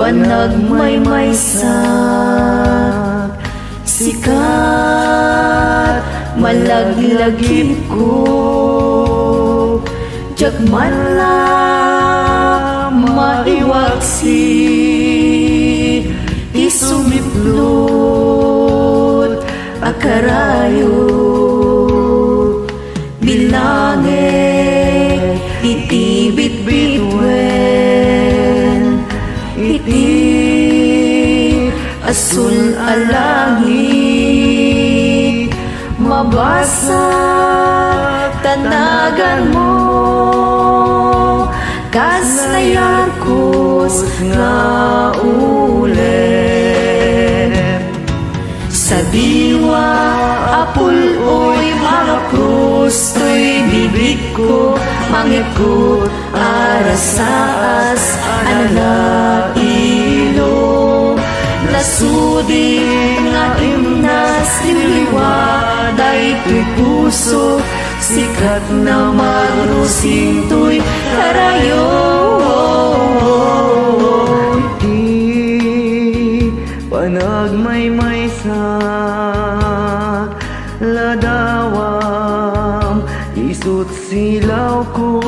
Panagmaymaysak, sikat malaglagip ko, jagman lang maiwaksi, isumiplot akarayo, bilangin itibit-bitwen, iti asul alangit, mabasa tanagan mo, kasayarkos nga ulit. Sa diwa apuloy mga krus, to'y bibig ko mangikot arasaas analailo, nasudi nga imnas niliwaday to'y puso, sikat na magrusing to'y karayo. Panagmaymaysak, ladawam isut silaw ko,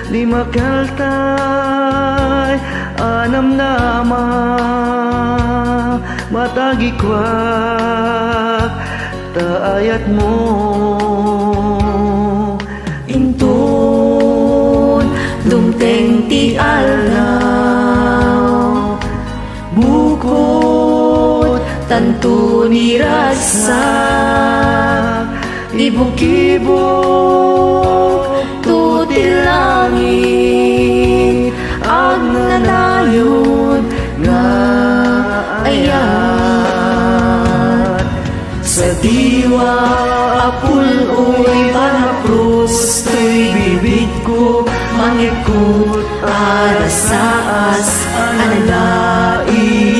lima kaltay anam nama, matagikwak taayat mo. Inton dumteng ti aldaw, bukod tanto ni rasa, ibog-ibog tutil langit, ang nanayon nga ayat. Sa diwa apuloy panaprus, to'y bibig ko mangikot arasaas analailo,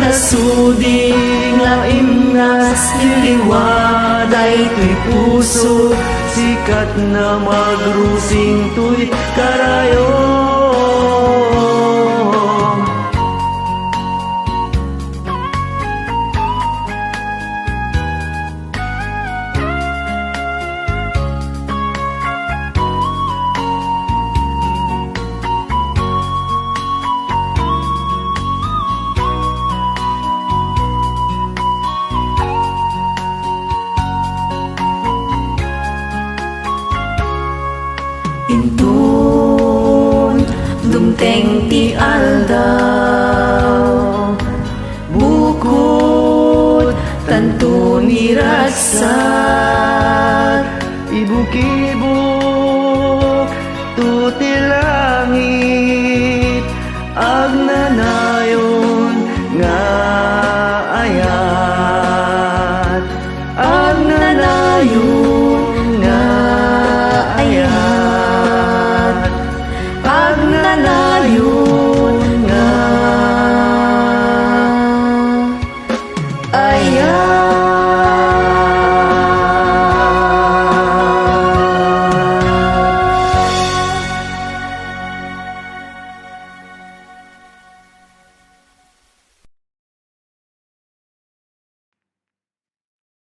nasuding laimnas niliwaday to'y puso, sikat na magrusing to'y karayo. Inton dumteng ti aldaw, bukod tanto ni ragsat, Ibuk-ibuk